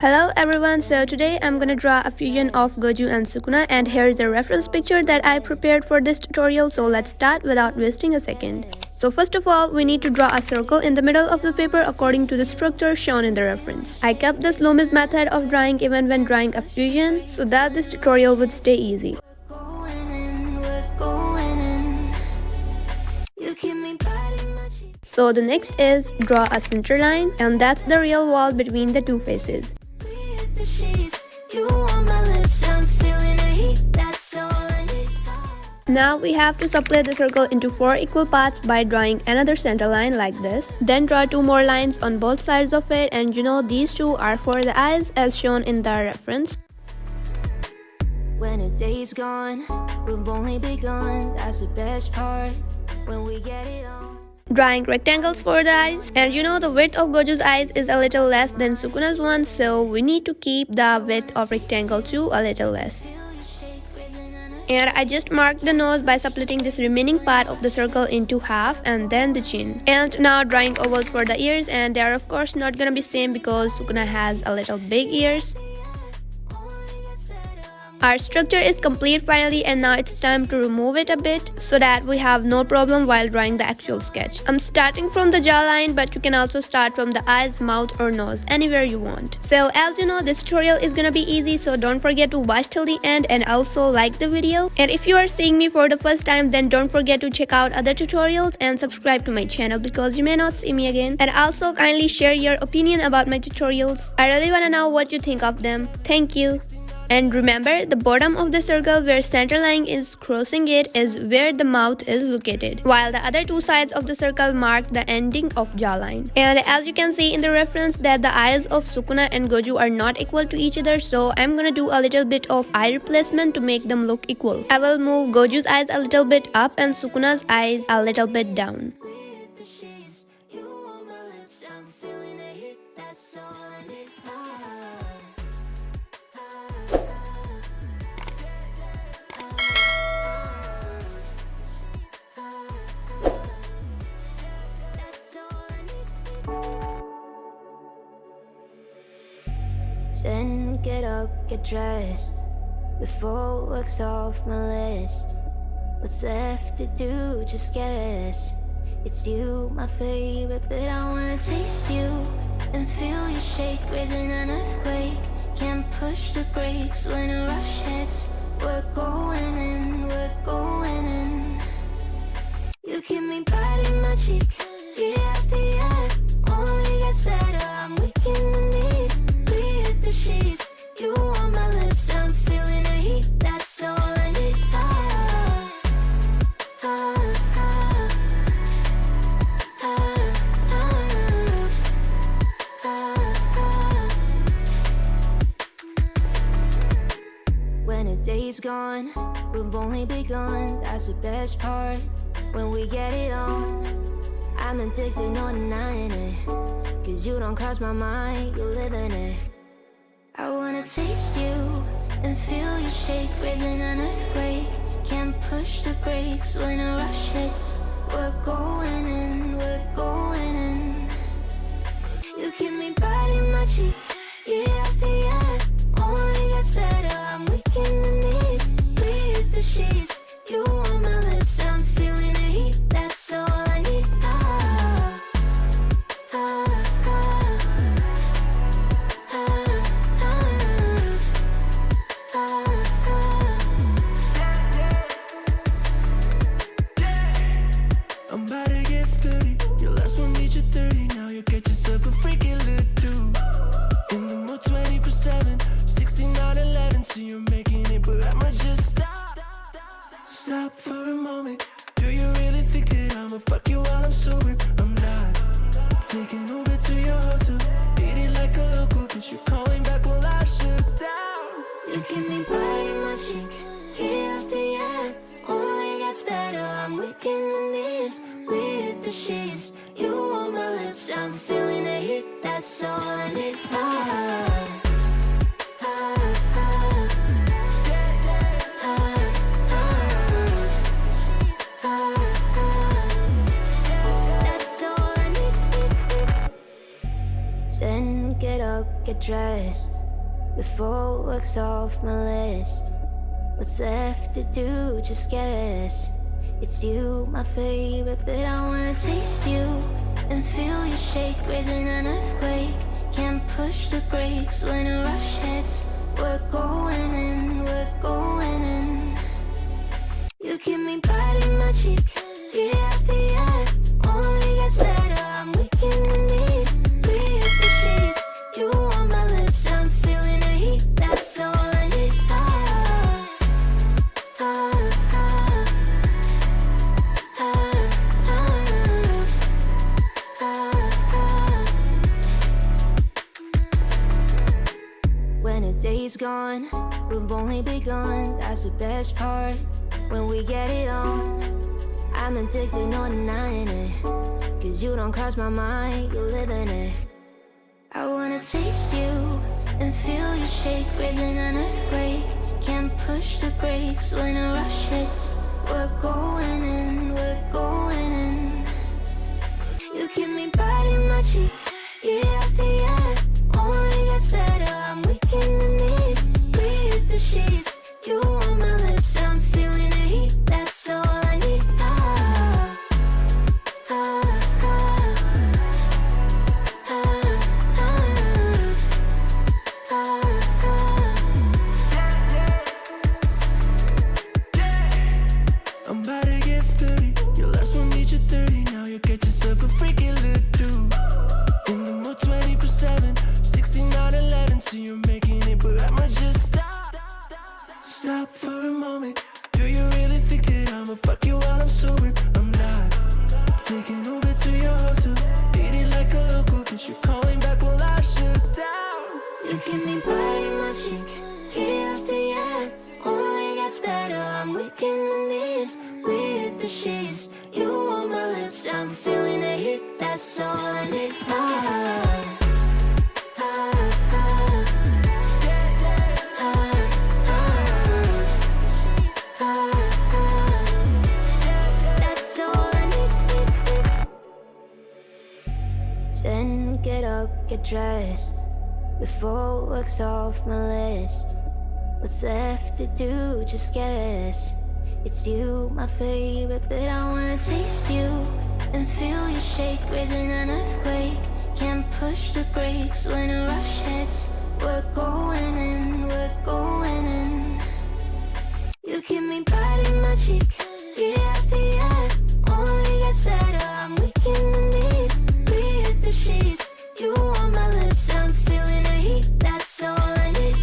Hello everyone, so today I'm gonna draw a fusion of Gojo and Sukuna, and here's a reference picture that I prepared for this tutorial, so let's start without wasting a second. So first of all, we need to draw a circle in the middle of the paper according to the structure shown in the reference. I kept this Loomis method of drawing even when drawing a fusion so that this tutorial would stay easy. So the next is draw a center line, and that's the real wall between the two faces. Now we have to split the circle into 4 equal parts by drawing another center line like this. Then draw 2 more lines on both sides of it, and these 2 are for the eyes as shown in the reference. When a day's gone, we've only begun. That's the best part when we get it on. Drawing rectangles for the eyes, and the width of Gojo's eyes is a little less than Sukuna's one, so we need to keep the width of rectangle too a little less. And I just marked the nose by splitting this remaining part of the circle into half, and then the chin. And now drawing ovals for the ears, and they are of course not gonna be same because Sukuna has a little big ears. Our structure is complete finally, and now it's time to remove it a bit so that we have no problem while drawing the actual sketch. I'm starting from the jawline, but you can also start from the eyes, mouth or nose, anywhere you want. So as you know, this tutorial is gonna be easy, so don't forget to watch till the end and also like the video. And if you are seeing me for the first time, then don't forget to check out other tutorials and subscribe to my channel because you may not see me again. And also kindly share your opinion about my tutorials. I really wanna know what you think of them. Thank you. And remember, the bottom of the circle where center line is crossing it is where the mouth is located, while the other 2 sides of the circle mark the ending of jawline. And as you can see in the reference that the eyes of Sukuna and Gojo are not equal to each other, so I'm gonna do a little bit of eye replacement to make them look equal. I will move Gojo's eyes a little bit up and Sukuna's eyes a little bit down. Then get up, get dressed, before work's off my list. What's left to do, just guess. It's you, my favorite, but I wanna taste you and feel you shake, raising an earthquake. Can't push the brakes when a rush hits. We're going in, we're going in. You keep me biting my cheek, year after year. Only gets better, I'm weak in the knees. Sheets, you on my lips, I'm feeling the heat, that's all I need. When a day's gone, we've only begun, that's the best part, when we get it on. I'm addicted, no denying it, cause you don't cross my mind, you live in it. I wanna taste you and feel you shake, raising an earthquake. Can't push the brakes when a rush hits. We're going in, we're going in. You keep me biting my cheek, year after year. Only gets better, I'm weak in the knees. We hit the sheets, you on my lips, I'm feeling the heat, that's all I need. I'm about to get 30. Your last one made you 30. Now you get yourself a freaking little dude. In the mood 24/7, 16/11. So you're making it, but I'ma just stop. Stop for a moment. Do you really think that I'ma fuck you while I'm sober? I'm not. Taking Uber to your hotel, eating like a local, but you're calling back while I shut down. You keep me biting my cheek, year after year. Only gets better, I'm weak in the knees. We hit the sheets, you on my lips, I'm feeling the heat, that's all I need. That's all I need. Then get up, get dressed, before work's off my list. What's left to do, just guess. It's you, my favorite, but I wanna taste you and feel you shake, raising an earthquake. Can't push the brakes when a rush hits. We're going in, we're going in. You keep me biting my cheek, year after year. Only gets better, I'm weak in the knees. We hit the sheets, you on my lips, I'm feeling the heat. That's all I need. When a day's gone, we've only begun. That's the best part. When we get it on, I'm addicted, no denying it. Cause you don't cross my mind, you live in it. I wanna taste you and feel you shake, raising an earthquake. Can't push the brakes when a rush hits. We're going in, we're going in. You keep me biting my cheek, year after year. Only gets better, I'm weak in the knees. We hit the sheets, you on my lips, I'm feeling the heat. That's all I need. I'm about to get 30. Your last one need you 30. Now you get yourself a freaky little dude. In the mood 24/7, 6911. So you're making it, but I'ma just stop. Stop for a moment. Do you really think that I'ma fuck you while I'm sober? I'm not. Taking Uber to your hotel. Eat it like a local, cause you're calling back while I shut down. You keep me biting my cheek, year after year. Only gets better, I'm weak in the knees. We hit the sheets, you on my lips, I'm feeling the heat. That's all I need. That's all I need. Then get up, get dressed, before work's off my list. What's left to do, just guess. It's you, my favorite, but I wanna taste you and feel you shake, raising an earthquake. Can't push the brakes when a rush hits. We're going in, we're going in. You keep me biting my cheek, year after year. Only gets better, I'm weak in the knees. We hit the sheets, you on my lips, I'm feeling the heat. That's all I need.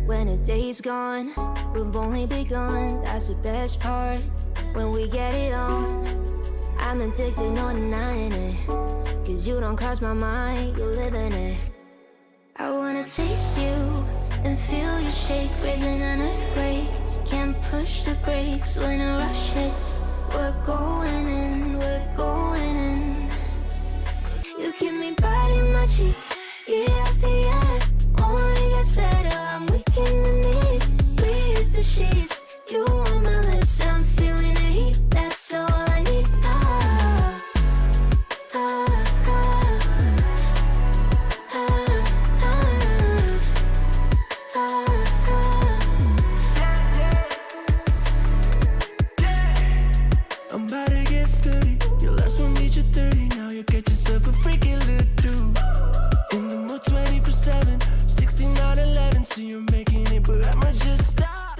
When a day's gone, we've only begun. That's the best part. When we get it on, I'm addicted, no denying it. Cause you don't cross my mind, you live in it. I wanna taste you and feel you shake, raising an earthquake. Can't push the brakes when a rush hits. We're going in, we're going in. You keep me biting my cheek, year after year. Only gets better, I'm weak in the knees. We hit the sheets, you on my lips, I'm feeling the heat. That's all I need. I'm about to get 30. Your last one need you 30. Now you get yourself a freaky little dude. In the mood 24/7, 6911. So you're making it, but I'ma just stop.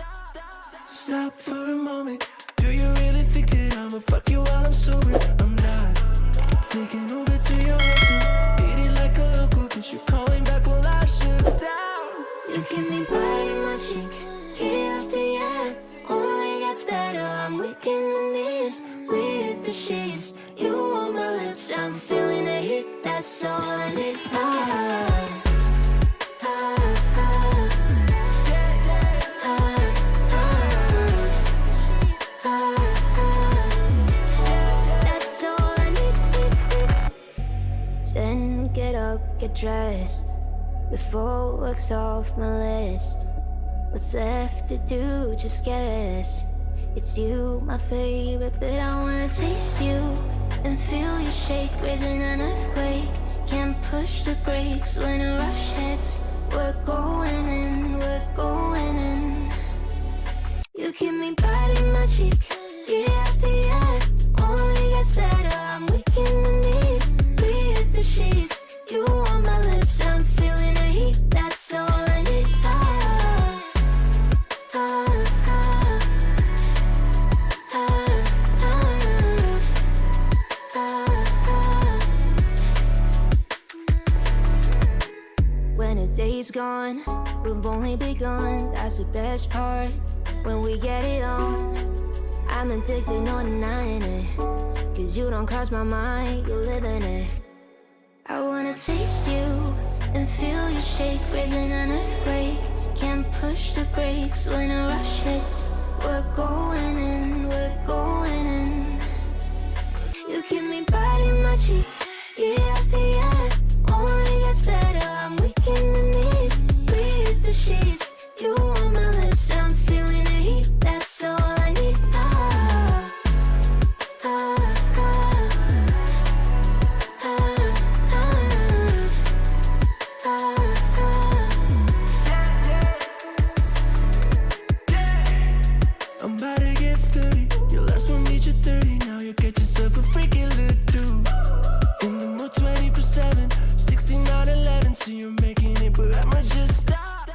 Stop for a moment. Do you really think that I'ma fuck you while I'm sober? I'm not. Taking Uber to your hotel. Eat it like a local, cause you're calling back while I shut down. You keep me biting my cheek, year after year. Only gets better, I'm weak in the knees. We hit the sheets, you on my lips, I'm feeling the heat. That's all I need. That's all I need. Then get up, get dressed, before work's off my list. What's left to do? Just guess. It's you, my favorite, but I wanna taste you and feel you shake, raising an earthquake. Can't push the brakes when a rush hits. We're going in, we're going in. You keep me biting my cheek, year after year. Only gets better, I'm weak in the knees. We hit the sheets, you on my lips, I'm feeling the heat. That's all I need. When a day's gone, we've only begun. That's the best part. When we get it on, I'm addicted, no denying it. Cause you don't cross my mind, you live in it. I wanna taste you and feel you shake, raising an earthquake. Can't push the brakes when a rush hits. We're going in, we're going in. You keep me biting my cheek, year after year. Only gets better, I'm weak in the knees. We hit the sheets, you on my lips, I'm feeling the heat. That's all I need. I'm about to get 30. Your last one needs you 30. Now you get yourself a freaky little dude. In the mood 24/7, 16/11. So you're making it, but I'ma just stop.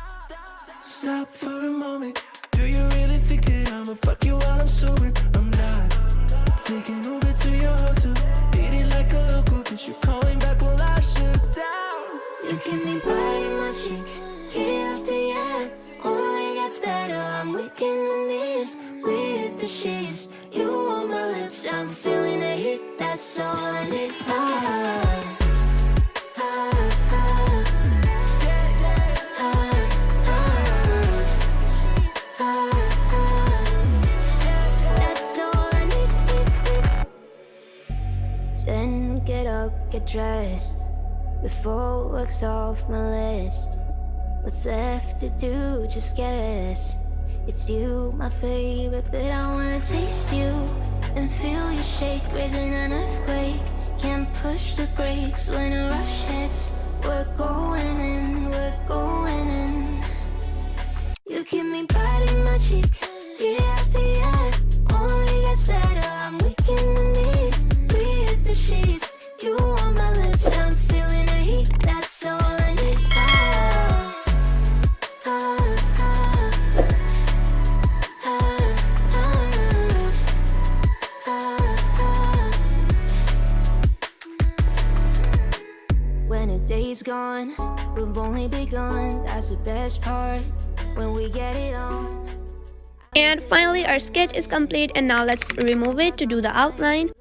Stop for a moment. Do you really think that I'ma fuck you while I'm sober? I'm not. Taking Uber to your hotel, eating like a local, but you're calling back while I shut down. You keep me biting my cheek, year after year. Only gets better, I'm weak in the knees. We hit the sheets, you on my lips, I'm feeling the heat. That's all I need. That's all I need. Then get up, get dressed, before work's off my list. What's left to do? Just guess. It's you, my favorite, but I wanna taste you and feel you shake, raising an earthquake. Can't push the brakes when a rush hits. We're going in, we're going in. You keep me biting my cheek, year after year. Only gets better, I'm weak in the knees. We hit the sheets, you on my lips, I'm feeling the heat. That's all I need. When a day's gone, we've only begun. That's the best part. When we get it on. And finally our sketch is complete, and now let's remove it to do the outline.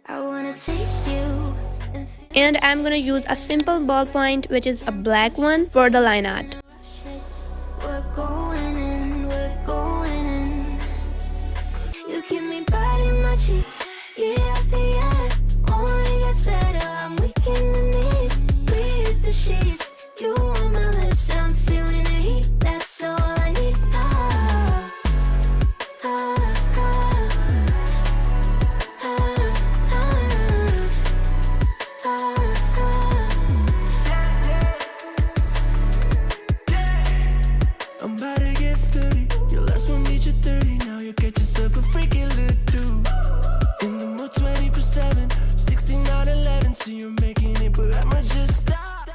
I wanna taste you and feel And I'm gonna use a simple ballpoint, which is a black one, for the line art. hits. We're going in, we're going in. You keep me biting my cheek, year after year. Only gets better, I'm weak in the knees. We hit the sheets, you on my lips, I'm feeling the heat. That's all I need. I'm about to get 30. Your last one needs you 30. Now you get yourself a freaky little dude. In the mood 24/7, 16/11. So you're making it, but I'ma just stop.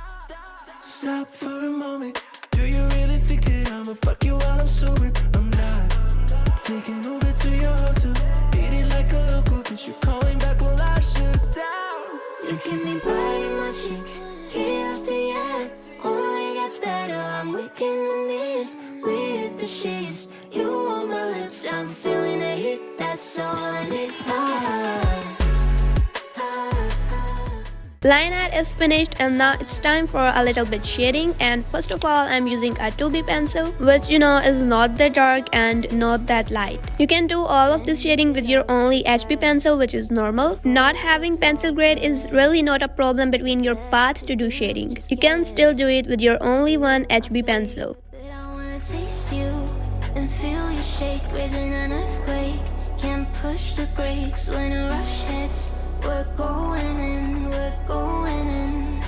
Stop for a moment. Do you really think that I'ma fuck you while I'm sober? I'm not. Taking Uber to your hotel, eating like a local, but you're calling back while I shut down. You keep me biting my cheek, year after year. Only gets better, I'm weak in the knees. We hit the sheets, you on my lips, I'm feeling the heat. That's all I need. Line art is finished, and now it's time for a little bit shading. And first of all, I'm using a 2B pencil, which is not that dark and not that light. You can do all of this shading with your only HB pencil, which is normal. Not having pencil grade is really not a problem between your path to do shading. You can still do it with your only one HB pencil. But I wanna and feel you shake, raising an earthquake. Can't push the brakes when a rush hits. We're going in, we're going in.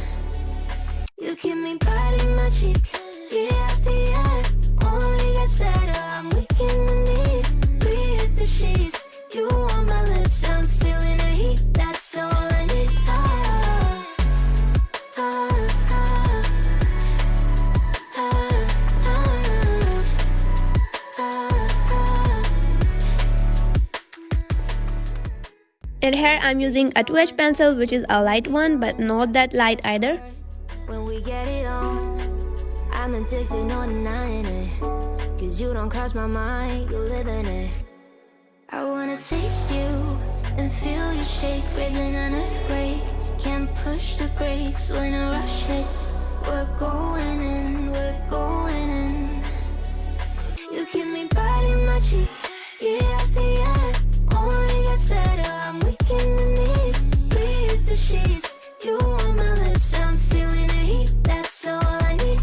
You keep me biting my cheek, year after year. Only gets better, I'm weak in the knees. We hit the sheets, you on my lips, I'm feeling the heat. That's all I need. And here I'm using a 2H pencil, which is a light one, but not that light either. When we get it on, I'm addicted, no denying it. Cause you don't cross my mind, you live in it. I wanna taste you and feel you shake, raising an earthquake. Can't push the brakes when a rush hits. We're going in, we're going in. You keep me biting my cheek, year after year. Only gets better, I'm weak in the knees. We hit the sheets, you on my lips, I'm feeling the heat. That's all I need.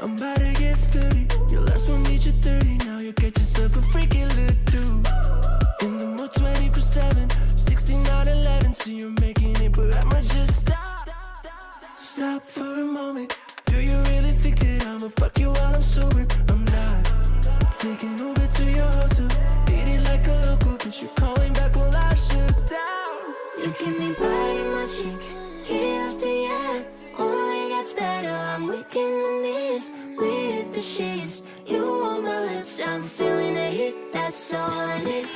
I'm about to get 30. Your last one needs you 30. Now you get yourself a freaky little dude. In the mood 24/7, 16/11. So you're making it, but I'ma just stop. Stop for a moment. Do you really think that I'ma fuck you while I'm sober? I'm not. Taking Uber to your hotel, eating like a local, but you're calling back while I shut down. You keep me biting my cheek, year after year. Only gets better, I'm weak in the knees. We hit the sheets, you on my lips, I'm feeling the heat. That's all I need.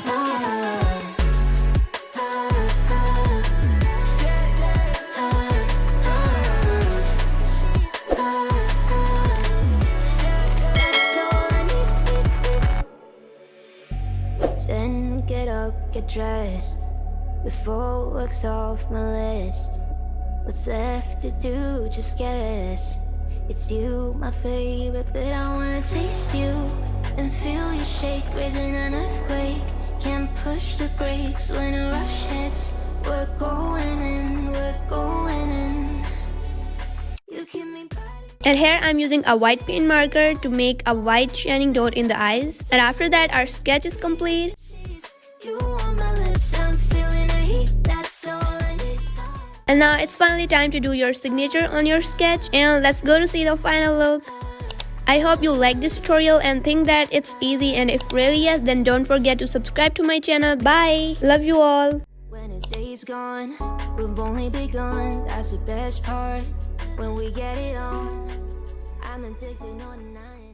Then get up, get dressed. Before work's off my list. What's left to do, just guess. It's you, my favorite, but I wanna taste you and feel you shake, raising an earthquake. Can't push the brakes when a rush hits. We're going in, we're going in. You keep me biting. And here I'm using a white paint marker to make a white shining dot in the eyes. And after that, our sketch is complete. You on my lips, I'm feeling the heat. That's all I need. And now it's finally time to do your signature on your sketch. And let's go to see the final look. I hope you like this tutorial and think that it's easy, and if really yes, then don't forget to subscribe to my channel. Bye! Love you all! When a day's gone, we've only begun. That's the best part. When we get it on, I'm addicted, no denying.